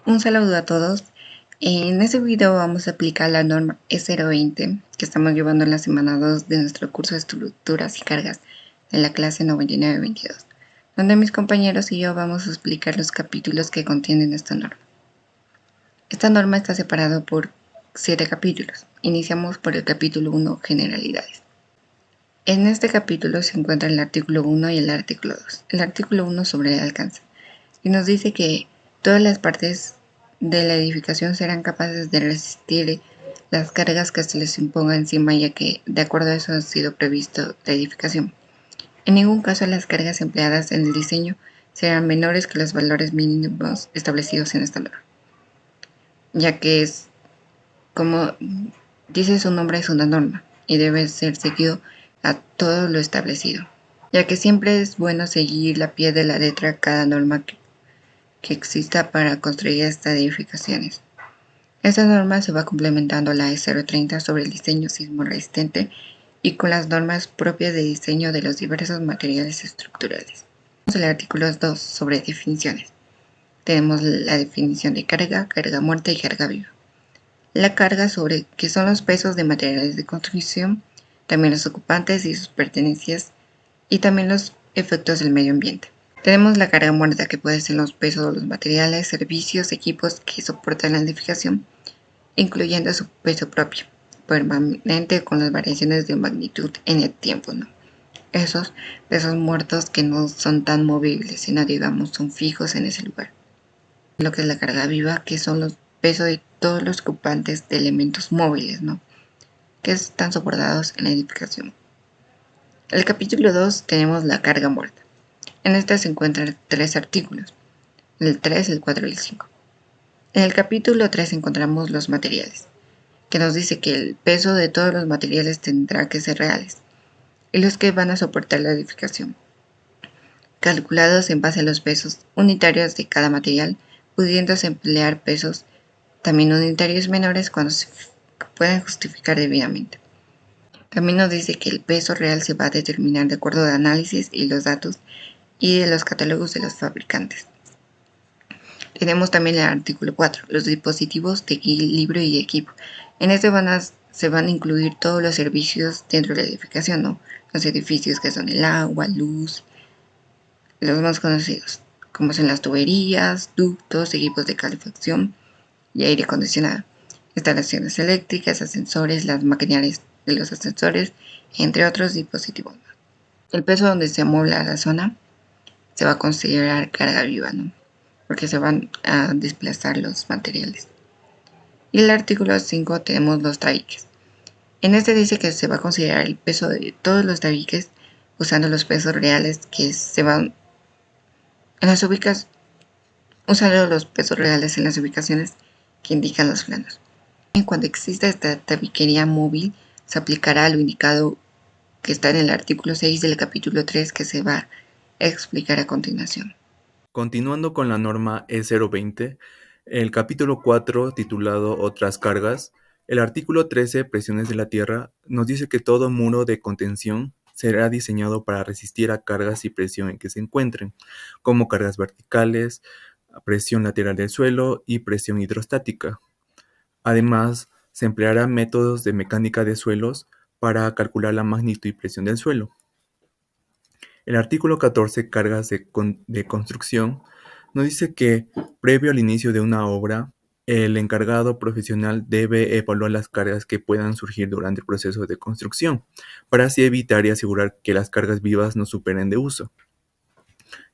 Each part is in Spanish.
Un saludo a todos. En este video vamos a aplicar la norma E020 que estamos llevando en la semana 2 de nuestro curso de estructuras y cargas de la clase 9922, donde mis compañeros y yo vamos a explicar los capítulos que contienen esta norma. Esta norma está separada por 7 capítulos. Iniciamos por el capítulo 1, generalidades. En este capítulo se encuentra el artículo 1 y el artículo 2. El artículo 1 sobre el alcance y nos dice que todas las partes de la edificación serán capaces de resistir las cargas que se les imponga encima, ya que de acuerdo a eso ha sido previsto la edificación. En ningún caso las cargas empleadas en el diseño serán menores que los valores mínimos establecidos en esta norma, ya que es, como dice su nombre, es una norma y debe ser seguido a todo lo establecido, ya que siempre es bueno seguir la pie de la letra cada norma que exista para construir estas edificaciones. Esta norma se va complementando a la E030 sobre el diseño sismo resistente y con las normas propias de diseño de los diversos materiales estructurales. Tenemos el artículo 2 sobre definiciones. Tenemos la definición de carga, carga muerta y carga viva. La carga sobre qué son los pesos de materiales de construcción, también los ocupantes y sus pertenencias, y también los efectos del medio ambiente. Tenemos la carga muerta, que puede ser los pesos de los materiales, servicios, equipos que soportan la edificación, incluyendo su peso propio, permanente con las variaciones de magnitud en el tiempo, ¿no? Esos pesos muertos que no son tan movibles, sino digamos son fijos en ese lugar. Lo que es la carga viva, que son los pesos de todos los ocupantes de elementos móviles, ¿no? Que están soportados en la edificación. En el capítulo 2 tenemos la carga muerta. En esta se encuentran 3 artículos, el 3, el 4 y el 5. En el capítulo 3 encontramos los materiales, que nos dice que el peso de todos los materiales tendrá que ser reales, y los que van a soportar la edificación, calculados en base a los pesos unitarios de cada material, pudiéndose emplear pesos también unitarios menores cuando se puedan justificar debidamente. También nos dice que el peso real se va a determinar de acuerdo al análisis y los datos y de los catálogos de los fabricantes. Tenemos también el artículo 4, los dispositivos de equilibrio y equipo. En este se van a incluir todos los servicios dentro de la edificación, ¿no? Los edificios que son el agua, luz, los más conocidos, como son las tuberías, ductos, equipos de calefacción y aire acondicionado, instalaciones eléctricas, ascensores, las maquinarias de los ascensores, entre otros dispositivos. El peso donde se amobla la zona se va a considerar carga viva, ¿no? Porque se van a desplazar los materiales. Y el artículo 5 tenemos los tabiques. En este dice que se va a considerar el peso de todos los tabiques usando los pesos reales que se van en las ubicaciones, usando los pesos reales en las ubicaciones que indican los planos. Y cuando exista esta tabiquería móvil, se aplicará lo indicado que está en el artículo 6 del capítulo 3 que se va a explicar a continuación. Continuando con la norma E020, el capítulo 4, titulado Otras cargas, el artículo 13, presiones de la tierra, nos dice que todo muro de contención será diseñado para resistir a cargas y presión en que se encuentren, como cargas verticales, presión lateral del suelo y presión hidrostática. Además, se emplearán métodos de mecánica de suelos para calcular la magnitud y presión del suelo. El artículo 14, cargas de construcción, nos dice que, previo al inicio de una obra, el encargado profesional debe evaluar las cargas que puedan surgir durante el proceso de construcción, para así evitar y asegurar que las cargas vivas no superen de uso.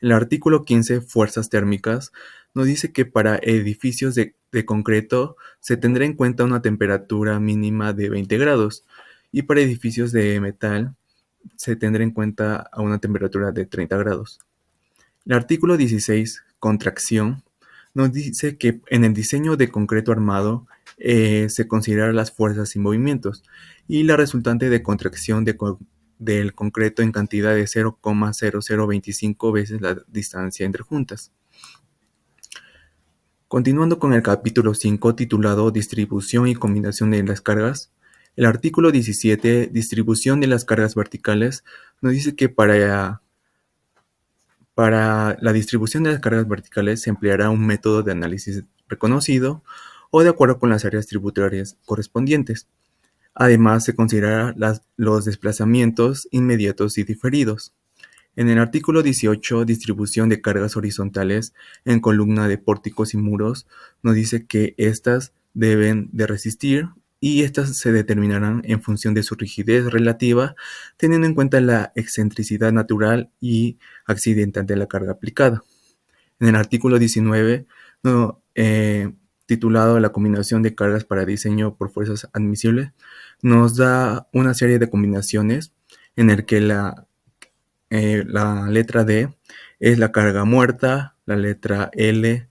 El artículo 15, fuerzas térmicas, nos dice que para edificios de concreto se tendrá en cuenta una temperatura mínima de 20 grados y para edificios de metal se tendrá en cuenta a una temperatura de 30 grados. El artículo 16, contracción, nos dice que en el diseño de concreto armado se consideran las fuerzas y movimientos y la resultante de contracción del concreto en cantidad de 0,0025 veces la distancia entre juntas. Continuando con el capítulo 5 titulado Distribución y combinación de las cargas, el artículo 17, distribución de las cargas verticales, nos dice que para la distribución de las cargas verticales se empleará un método de análisis reconocido o de acuerdo con las áreas tributarias correspondientes. Además, se consideran los desplazamientos inmediatos y diferidos. En el artículo 18, distribución de cargas horizontales en columna de pórticos y muros, nos dice que éstas deben de resistir y estas se determinarán en función de su rigidez relativa, teniendo en cuenta la excentricidad natural y accidental de la carga aplicada. En el artículo 19, no, titulado La combinación de cargas para diseño por fuerzas admisibles, nos da una serie de combinaciones en el que la letra D es la carga muerta, la letra L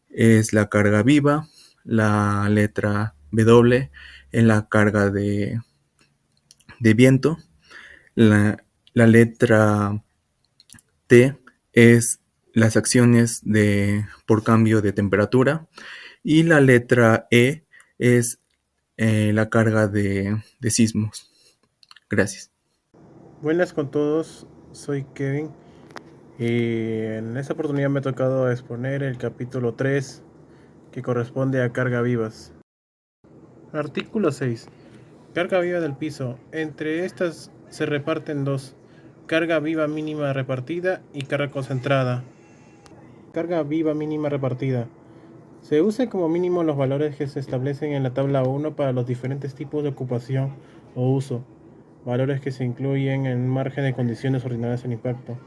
es la carga viva, la letra W es la carga de viento, la letra T es las acciones por cambio de temperatura y la letra E es la carga de sismos. Gracias. Buenas con todos, soy Kevin y en esta oportunidad me ha tocado exponer el capítulo 3 que corresponde a carga vivas. Artículo 6. Carga viva del piso. Entre estas se reparten dos: carga viva mínima repartida y carga concentrada. Carga viva mínima repartida. Se usa como mínimo los valores que se establecen en la tabla 1 para los diferentes tipos de ocupación o uso, valores que se incluyen en un margen de condiciones ordinarias en impacto.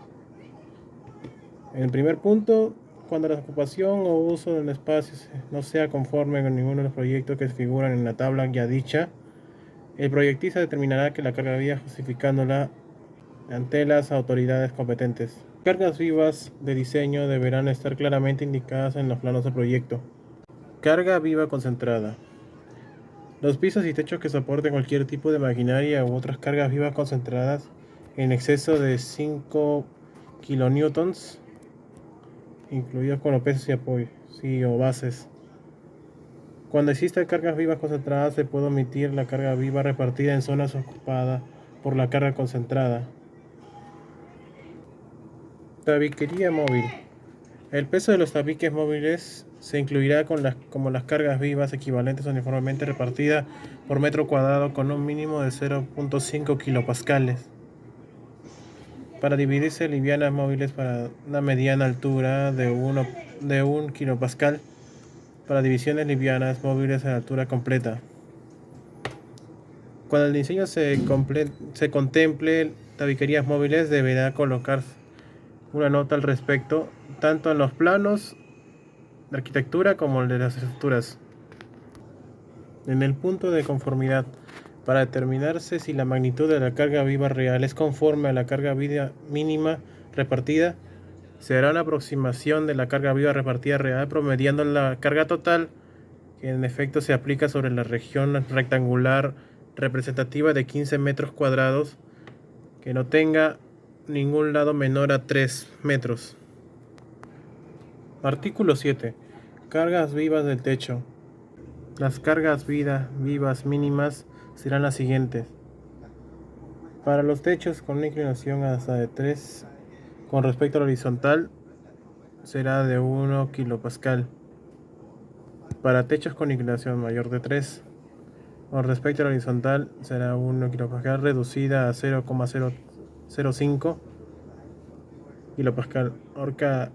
En el primer punto, cuando la ocupación o uso del espacio no sea conforme con ninguno de los proyectos que figuran en la tabla ya dicha, el proyectista determinará que la carga viva justificándola ante las autoridades competentes. Cargas vivas de diseño deberán estar claramente indicadas en los planos de proyecto. Carga viva concentrada. Los pisos y techos que soporten cualquier tipo de maquinaria u otras cargas vivas concentradas en exceso de 5 kilonewtons, incluidos con los pesos y apoyos o bases. Cuando existan cargas vivas concentradas, se puede omitir la carga viva repartida en zonas ocupadas por la carga concentrada. Tabiquería móvil. El peso de los tabiques móviles se incluirá como las cargas vivas equivalentes uniformemente repartidas por metro cuadrado con un mínimo de 0.5 kilopascales. Para dividirse livianas móviles para una mediana altura de 1 kilopascal. Para divisiones livianas móviles a altura completa. Cuando el diseño se contemple tabiquerías móviles, deberá colocar una nota al respecto, tanto en los planos de arquitectura como el de las estructuras. En el punto de conformidad, para determinarse si la magnitud de la carga viva real es conforme a la carga viva mínima repartida, se hará una aproximación de la carga viva repartida real promediando la carga total que en efecto se aplica sobre la región rectangular representativa de 15 metros cuadrados que no tenga ningún lado menor a 3 metros. Artículo 7. Cargas vivas del techo. Las cargas vivas mínimas serán las siguientes. Para los techos con una inclinación hasta de 3 con respecto a la horizontal será de 1 kilopascal. Para techos con inclinación mayor de 3 con respecto a la horizontal será 1 kilopascal reducida a 0,005 kilopascal.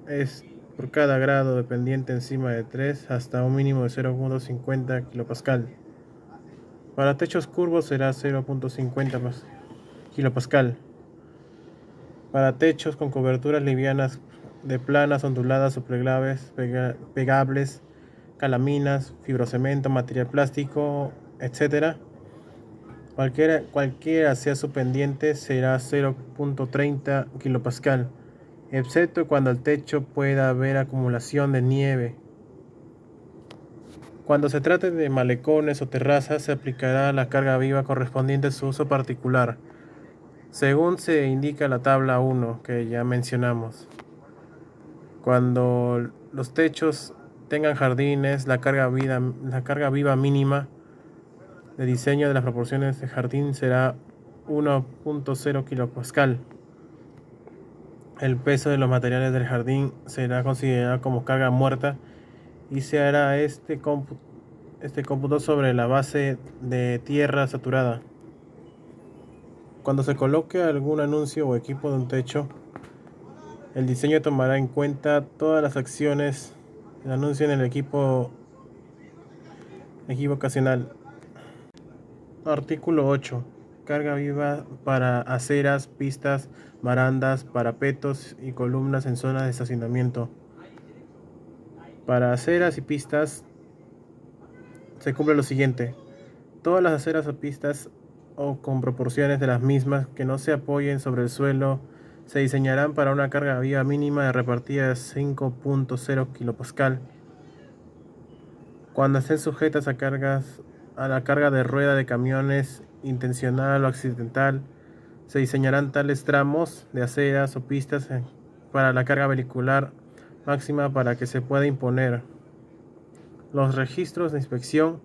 Es por cada grado dependiente encima de 3 hasta un mínimo de 0.50 kilopascal. Para techos curvos será 0.50 kilopascal. Para techos con coberturas livianas de planas, onduladas o pegables, calaminas, fibrocemento, material plástico, etc. Cualquiera sea su pendiente será 0.30 kilopascal, excepto cuando el techo pueda haber acumulación de nieve. Cuando se trate de malecones o terrazas, se aplicará la carga viva correspondiente a su uso particular, según se indica en la tabla 1 que ya mencionamos. Cuando los techos tengan jardines, la carga viva mínima de diseño de las proporciones de jardín será 1.0 kilopascal. El peso de los materiales del jardín será considerado como carga muerta y se hará este cómputo sobre la base de tierra saturada. Cuando se coloque algún anuncio o equipo de un techo, el diseño tomará en cuenta todas las acciones del anuncio en el equipo ocasional. Artículo 8. Carga viva para aceras, pistas, barandas, parapetos y columnas en zonas de estacionamiento. Para aceras y pistas se cumple lo siguiente. Todas las aceras o pistas o con proporciones de las mismas que no se apoyen sobre el suelo se diseñarán para una carga viva mínima de repartida de 5.0 kPa. Cuando estén sujetas a la carga de rueda de camiones intencional o accidental, se diseñarán tales tramos de aceras o pistas para la carga vehicular máxima para que se pueda imponer. Los registros de inspección,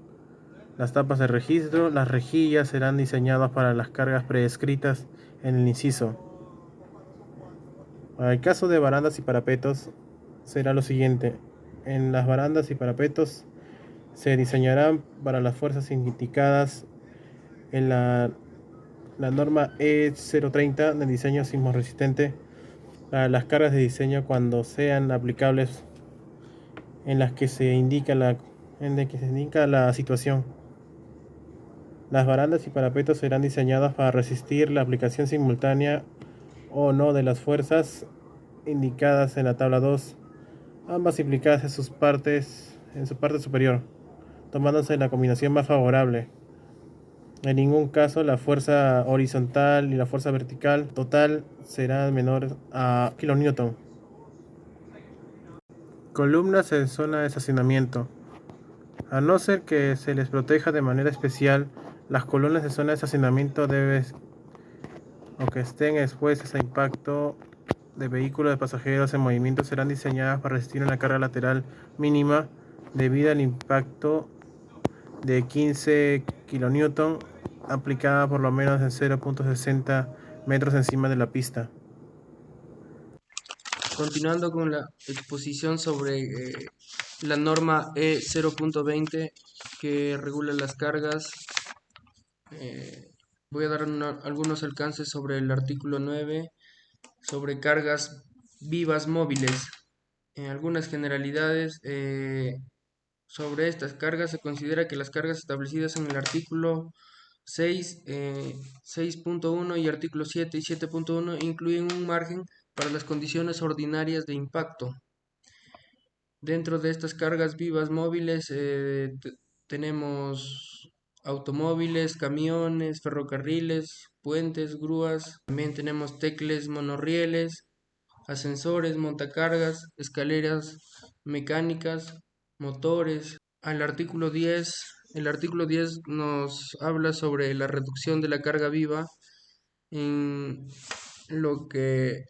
las tapas de registro, las rejillas serán diseñadas para las cargas prescritas en el inciso. Para el caso de barandas y parapetos será lo siguiente. En las barandas y parapetos se diseñarán para las fuerzas indicadas en la norma E030 de diseño sismo resistente para las cargas de diseño cuando sean aplicables en las que se indica la situación. Las barandas y parapetos serán diseñadas para resistir la aplicación simultánea o no de las fuerzas indicadas en la tabla 2, ambas implicadas en su parte superior, tomándose la combinación más favorable. En ningún caso la fuerza horizontal y la fuerza vertical total será menor a kN. Columnas en zona de estacionamiento. A no ser que se les proteja de manera especial, las columnas de zona de estacionamiento que estén expuestas a impacto de vehículos de pasajeros en movimiento serán diseñadas para resistir una carga lateral mínima debido al impacto de 15 kN aplicada por lo menos en 0.60 metros encima de la pista. Continuando con la exposición sobre la norma E0.20 que regula las cargas, voy a dar algunos alcances sobre el artículo 9, sobre cargas vivas móviles. Algunas generalidades sobre estas cargas. Se considera que las cargas establecidas en el artículo 6, 6.1 y artículo 7 y 7.1 incluyen un margen para las condiciones ordinarias de impacto. Dentro de estas cargas vivas móviles tenemos automóviles, camiones, ferrocarriles, puentes, grúas. También tenemos tecles, monorrieles, ascensores, montacargas, escaleras mecánicas, motores. El artículo 10 nos habla sobre la reducción de la carga viva, en lo que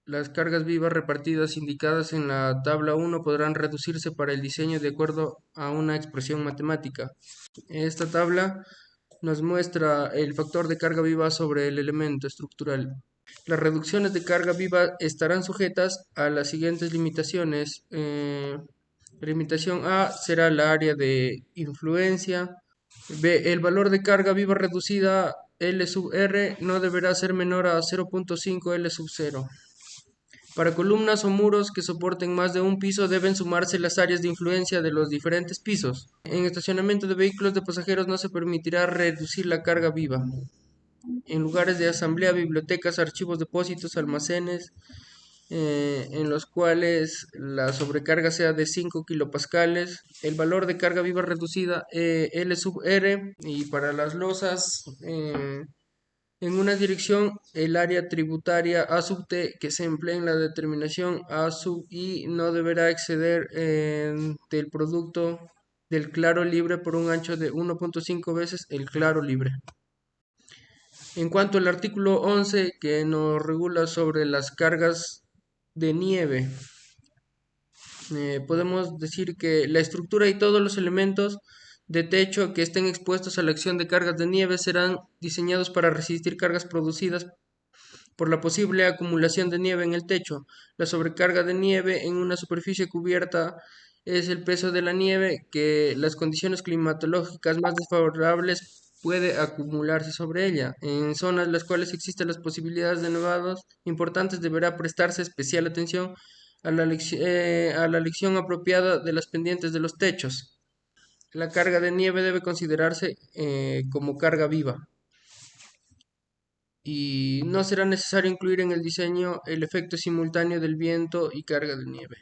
las cargas vivas repartidas indicadas en la tabla 1 podrán reducirse para el diseño de acuerdo a una expresión matemática. Esta tabla nos muestra el factor de carga viva sobre el elemento estructural. Las reducciones de carga viva estarán sujetas a las siguientes limitaciones. La limitación A será la área de influencia. B. El valor de carga viva reducida L sub R no deberá ser menor a 0.5 L sub 0. Para columnas o muros que soporten más de un piso deben sumarse las áreas de influencia de los diferentes pisos. En estacionamiento de vehículos de pasajeros no se permitirá reducir la carga viva. En lugares de asamblea, bibliotecas, archivos, depósitos, almacenes, en los cuales la sobrecarga sea de 5 kilopascales, el valor de carga viva reducida L sub R, y para las losas en una dirección el área tributaria A sub T que se emplea en la determinación A sub I no deberá exceder del producto del claro libre por un ancho de 1.5 veces el claro libre. En cuanto al artículo 11 que nos regula sobre las cargas de nieve, podemos decir que la estructura y todos los elementos de techo que estén expuestos a la acción de cargas de nieve serán diseñados para resistir cargas producidas por la posible acumulación de nieve en el techo. La sobrecarga de nieve en una superficie cubierta es el peso de la nieve que las condiciones climatológicas más desfavorables puede acumularse sobre ella. En zonas en las cuales existen las posibilidades de nevados importantes deberá prestarse especial atención a la elección apropiada de las pendientes de los techos. La carga de nieve debe considerarse como carga viva y no será necesario incluir en el diseño el efecto simultáneo del viento y carga de nieve.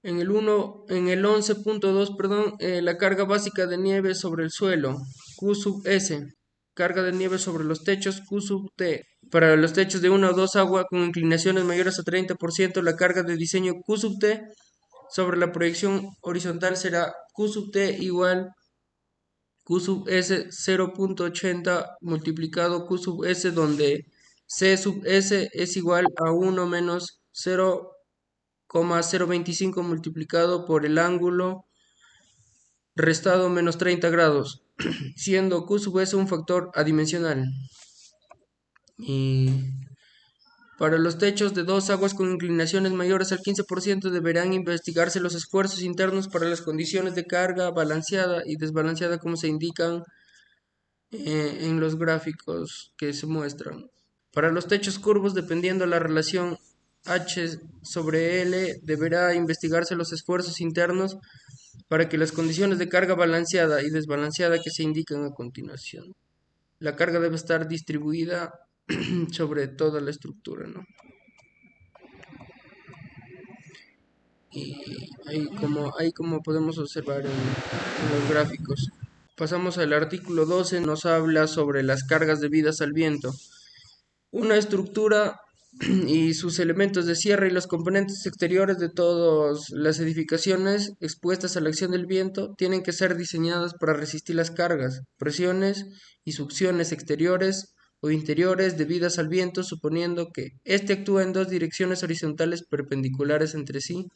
En el 11.2, perdón, la carga básica de nieve sobre el suelo, Q sub S. Carga de nieve sobre los techos, Q sub T. Para los techos de 1 o 2 agua con inclinaciones mayores a 30%, la carga de diseño Q sub T sobre la proyección horizontal será Q sub T igual Q sub S 0.80 multiplicado Q sub S, donde C sub S es igual a 1 menos 0,025 multiplicado por el ángulo restado menos 30 grados, siendo Q sub S un factor adimensional. Y para los techos de dos aguas con inclinaciones mayores al 15% deberán investigarse los esfuerzos internos para las condiciones de carga balanceada y desbalanceada como se indican en los gráficos que se muestran. Para los techos curvos, dependiendo la relación H sobre L, deberá investigarse los esfuerzos internos para que las condiciones de carga balanceada y desbalanceada que se indican a continuación. La carga debe estar distribuida sobre toda la estructura, ¿no? Y ahí como podemos observar en los gráficos. Pasamos al artículo 12, nos habla sobre las cargas debidas al viento. Una estructura y sus elementos de cierre y los componentes exteriores de todas las edificaciones expuestas a la acción del viento tienen que ser diseñadas para resistir las cargas, presiones y succiones exteriores o interiores debidas al viento, suponiendo que éste actúa en dos direcciones horizontales perpendiculares entre sí.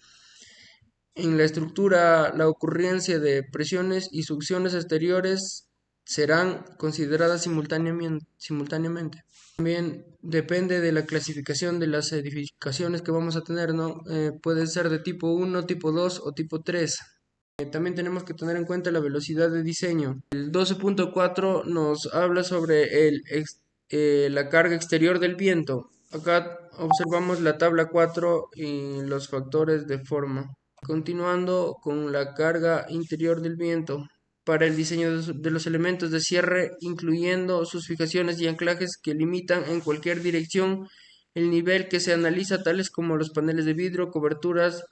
En la estructura, la ocurrencia de presiones y succiones exteriores serán consideradas simultáneamente. También depende de la clasificación de las edificaciones que vamos a tener, ¿no? Puede ser de tipo 1, tipo 2 o tipo 3. También tenemos que tener en cuenta la velocidad de diseño. El 12.4 nos habla sobre la carga exterior del viento. Acá observamos la tabla 4 y los factores de forma. Continuando con la carga interior del viento. Para el diseño de los elementos de cierre, incluyendo sus fijaciones y anclajes que limitan en cualquier dirección el nivel que se analiza, tales como los paneles de vidrio, coberturas,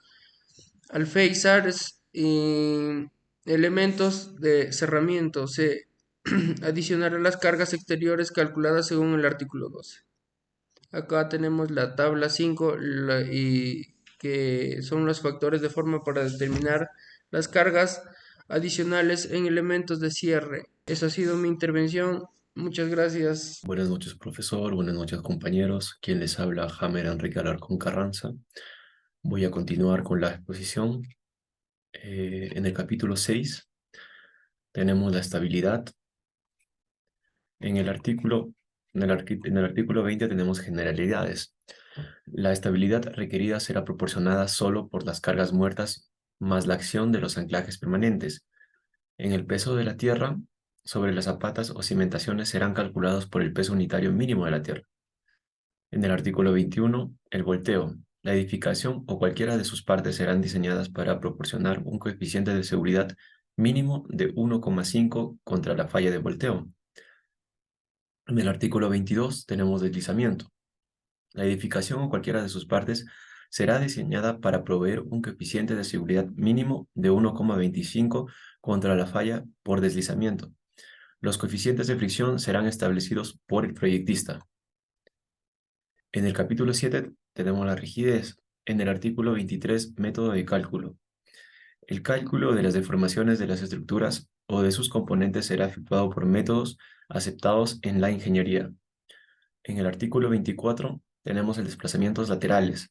alféizares y elementos de cerramiento. Se adicionarán las cargas exteriores calculadas según el artículo 12. Acá tenemos la tabla 5 y que son los factores de forma para determinar las cargas adicionales en elementos de cierre. Esa ha sido mi intervención. Muchas gracias. Buenas noches, profesor. Buenas noches, compañeros. Quien les habla, Jamer Enrique Alarcón Carranza. Voy a continuar con la exposición. En el capítulo 6 tenemos la estabilidad. En el artículo 20 tenemos generalidades. La estabilidad requerida será proporcionada solo por las cargas muertas más la acción de los anclajes permanentes. En el peso de la tierra, sobre las zapatas o cimentaciones serán calculados por el peso unitario mínimo de la tierra. En el artículo 21, el volteo. La edificación o cualquiera de sus partes serán diseñadas para proporcionar un coeficiente de seguridad mínimo de 1,5 contra la falla de volteo. En el artículo 22 tenemos deslizamiento. La edificación o cualquiera de sus partes será diseñada para proveer un coeficiente de seguridad mínimo de 1,25 contra la falla por deslizamiento. Los coeficientes de fricción serán establecidos por el proyectista. En el capítulo 7 tenemos la rigidez. En el artículo 23, método de cálculo. El cálculo de las deformaciones de las estructuras o de sus componentes será efectuado por métodos aceptados en la ingeniería. En el artículo 24 tenemos el desplazamientos laterales.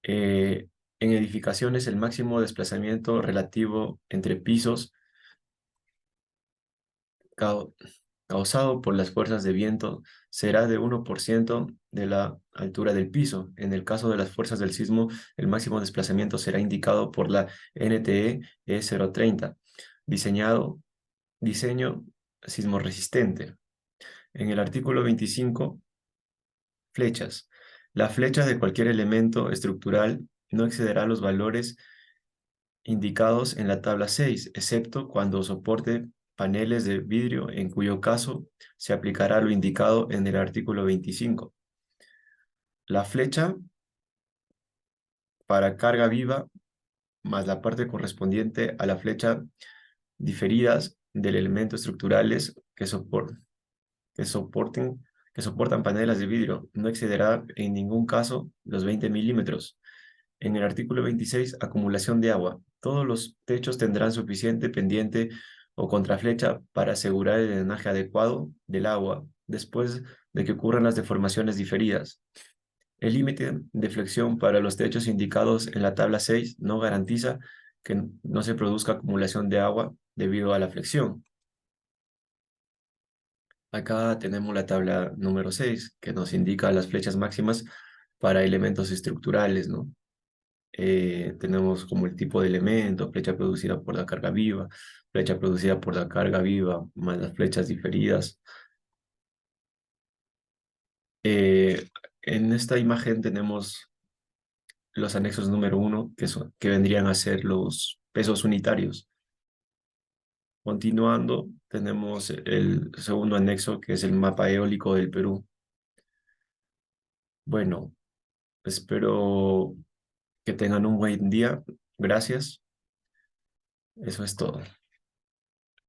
En edificaciones, el máximo desplazamiento relativo entre pisos causado por las fuerzas de viento será de 1% de la altura del piso. En el caso de las fuerzas del sismo, el máximo desplazamiento será indicado por la NTE E030, diseño sismo resistente. En el artículo 25, flechas. La flecha de cualquier elemento estructural no excederá los valores indicados en la tabla 6, excepto cuando soporte paneles de vidrio, en cuyo caso se aplicará lo indicado en el artículo 25. La flecha para carga viva más la parte correspondiente a la flecha diferidas del elemento estructurales que soporten, que soportan paneles de vidrio no excederá en ningún caso los 20 milímetros. En el artículo 26, acumulación de agua. Todos los techos tendrán suficiente pendiente o contraflecha para asegurar el drenaje adecuado del agua después de que ocurran las deformaciones diferidas. El límite de flexión para los techos indicados en la tabla 6 no garantiza que no se produzca acumulación de agua debido a la flexión. Acá tenemos la tabla número 6, que nos indica las flechas máximas para elementos estructurales, ¿no? Tenemos como el tipo de elemento, flecha producida por la carga viva, flecha producida por la carga viva, más las flechas diferidas. En esta imagen tenemos los anexos número 1, que vendrían a ser los pesos unitarios. Continuando, tenemos el segundo anexo, que es el mapa eólico del Perú. Bueno, espero que tengan un buen día. Gracias. Eso es todo.